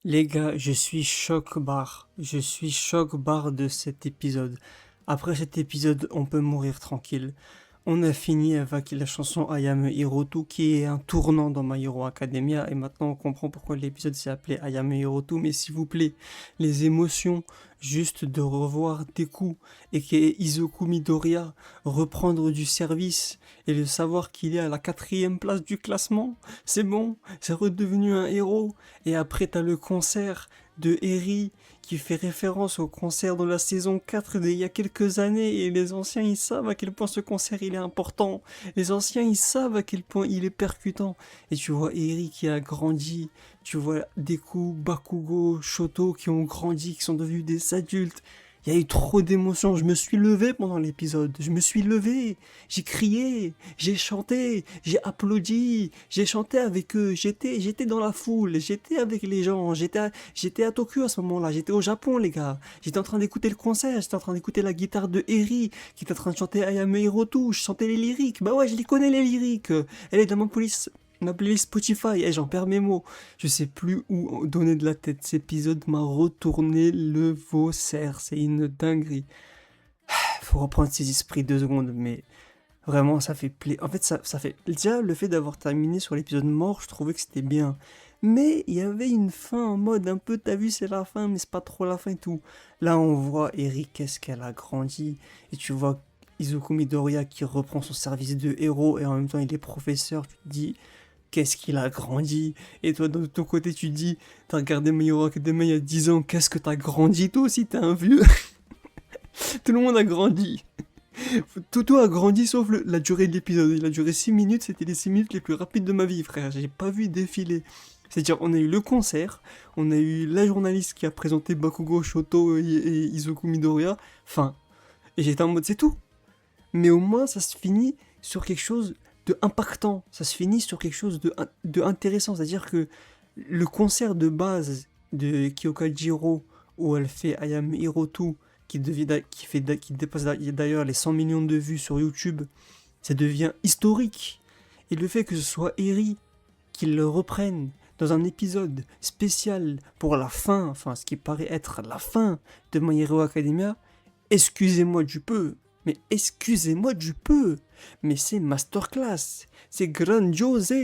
Les gars, je suis choc-barre. Je suis choc-barre de cet épisode. Après cet épisode, on peut mourir tranquille. On a fini avec la chanson I Am a Hero 2 qui est un tournant dans My Hero Academia et maintenant on comprend pourquoi l'épisode s'est appelé I Am a Hero 2. Mais s'il vous plaît, les émotions juste de revoir Deku et que Izuku Midoriya reprendre du service et de savoir qu'il est à la 4e place du classement, c'est bon, c'est redevenu un héros. Et après t'as le concert de Eri qui fait référence au concert de la saison 4 d'il y a quelques années et les anciens ils savent à quel point ce concert il est important. Les anciens ils savent à quel point il est percutant. Et tu vois Eri qui a grandi, tu vois Deku, Bakugo, Shoto qui ont grandi, qui sont devenus des adultes. Il y a eu trop d'émotions, je me suis levé pendant l'épisode, je me suis levé, j'ai crié, j'ai chanté, j'ai applaudi, j'ai chanté avec eux, j'étais dans la foule, j'étais avec les gens, j'étais à Tokyo à ce moment-là, j'étais au Japon les gars, j'étais en train d'écouter le concert, j'étais en train d'écouter la guitare de Eri qui était en train de chanter I Am a Hero 2, je chantais les lyriques, bah ouais je les connais les lyriques, elle est dans ma playlist Spotify, et j'en perds mes mots. Je sais plus où donner de la tête. Cet épisode m'a retourné le faussaire. C'est une dinguerie. Faut reprendre ses esprits 2 secondes, mais vraiment, ça fait plaisir. En fait, ça fait. Déjà, le fait d'avoir terminé sur l'épisode mort, je trouvais que c'était bien. Mais il y avait une fin en mode un peu, t'as vu, c'est la fin, mais c'est pas trop la fin et tout. Là, on voit Eric, qu'est-ce qu'elle a grandi. Et tu vois Izuku Midoriya qui reprend son service de héros et en même temps il est professeur. Tu te dis, qu'est-ce qu'il a grandi. Et toi, de ton côté, tu te dis, t'as regardé My Hero Academia il y a 10 ans, qu'est-ce que t'as grandi toi aussi, t'es un vieux. Tout le monde a grandi. Toto a grandi sauf la durée de l'épisode. Il a duré 6 minutes, c'était les 6 minutes les plus rapides de ma vie, frère. J'ai pas vu défiler. C'est-à-dire, on a eu le concert, on a eu la journaliste qui a présenté Bakugo, Shoto et Izuku Midoriya. Fin. Et j'étais en mode, c'est tout. Mais au moins, ça se finit sur quelque chose de impactant. Ça se finit sur quelque chose de intéressant. C'est-à-dire que le concert de base de Kyoka Jiro, où elle fait I Am Hero 2, qui dépasse d'ailleurs les 100 millions de vues sur YouTube, ça devient historique. Et le fait que ce soit Eri qui le reprenne dans un épisode spécial pour la fin, enfin ce qui paraît être la fin de My Hero Academia, excusez-moi du peu, mais excusez-moi du peu, mais c'est masterclass, c'est grandiose,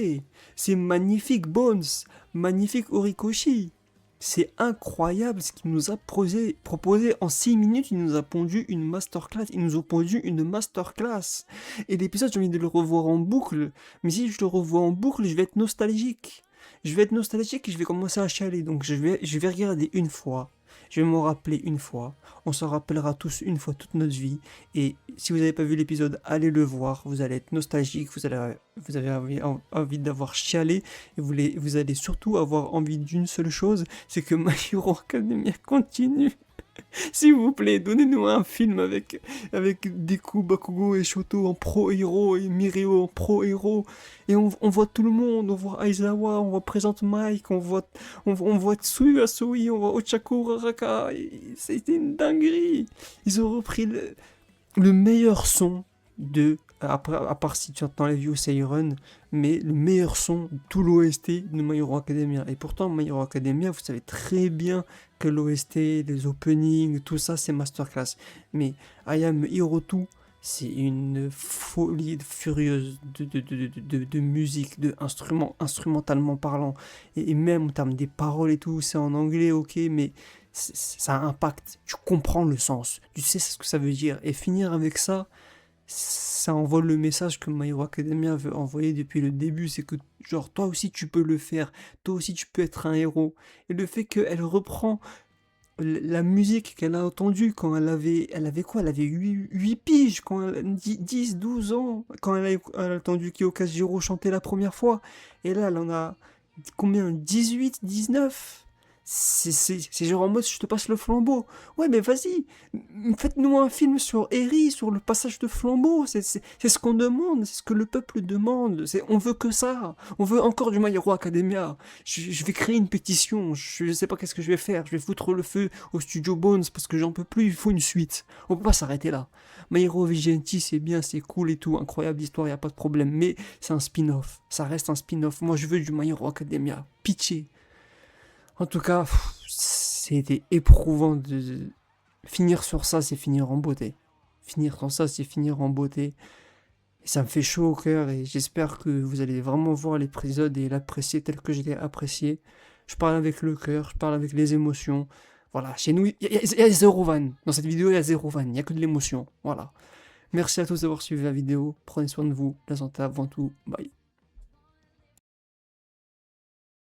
c'est magnifique Bones, magnifique Horikoshi. C'est incroyable ce qu'il nous a proposé en 6 minutes, il nous a pondu une masterclass, il nous a pondu une masterclass. Et l'épisode, j'ai envie de le revoir en boucle, mais si je le revois en boucle, je vais être nostalgique. Je vais être nostalgique et je vais commencer à chialer, donc je vais regarder une fois, je vais m'en rappeler une fois, on s'en rappellera tous une fois toute notre vie. Et si vous n'avez pas vu l'épisode, allez le voir. Vous allez être nostalgique, vous avez envie d'avoir chialé. Et vous allez surtout avoir envie d'une seule chose, c'est que My Hero Academia continue. S'il vous plaît, donnez-nous un film avec Deku, Bakugo et Shoto en pro-héros et Mirio en pro-héros. Et on voit tout le monde, on voit Aizawa, on voit Present Mike, on voit Tsuyu Asui, on voit Ochaku Uraraka. C'était une dinguerie. Ils ont repris le meilleur son après, à part si tu entends les vieux Seiron, mais le meilleur son de tout l'OST de My Hero Academia. Et pourtant, My Hero Academia, vous savez très bien que l'OST, les openings, tout ça, c'est masterclass. Mais I Am Hero 2, c'est une folie furieuse de musique, instrumentalement parlant. Et même en termes des paroles et tout, c'est en anglais, ok, mais ça impacte. Tu comprends le sens, tu sais ce que ça veut dire. Et finir avec ça, ça envoie le message que My Hero Academia veut envoyer depuis le début, c'est que genre toi aussi tu peux le faire, toi aussi tu peux être un héros. Et le fait qu'elle reprend la musique qu'elle a entendue quand elle avait quoi, elle avait 8 piges, quand elle, 10, 12 ans, quand elle a entendu Kyoka Jiro chanter la première fois. Et là elle en a combien, 18, 19. C'est genre en mode je te passe le flambeau. Ouais, mais vas-y, faites-nous un film sur Eri, sur le passage de flambeau. C'est ce qu'on demande, c'est ce que le peuple demande. On veut que ça. On veut encore du My Hero Academia. Je vais créer une pétition. Je sais pas qu'est-ce que je vais faire. Je vais foutre le feu au studio Bones parce que j'en peux plus. Il faut une suite. On peut pas s'arrêter là. My Hero Vigilante, c'est bien, c'est cool et tout. Incroyable histoire, y a pas de problème. Mais c'est un spin-off. Ça reste un spin-off. Moi, je veux du My Hero Academia. Pitié. En tout cas, c'était éprouvant de finir sur ça, c'est finir en beauté. Finir sur ça, c'est finir en beauté. Et ça me fait chaud au cœur et j'espère que vous allez vraiment voir l'épisode et l'apprécier tel que je l'ai apprécié. Je parle avec le cœur, je parle avec les émotions. Voilà, chez nous, il y a zéro van. Dans cette vidéo, il y a zéro van, il n'y a que de l'émotion. Voilà. Merci à tous d'avoir suivi la vidéo. Prenez soin de vous. La santé avant tout. Bye.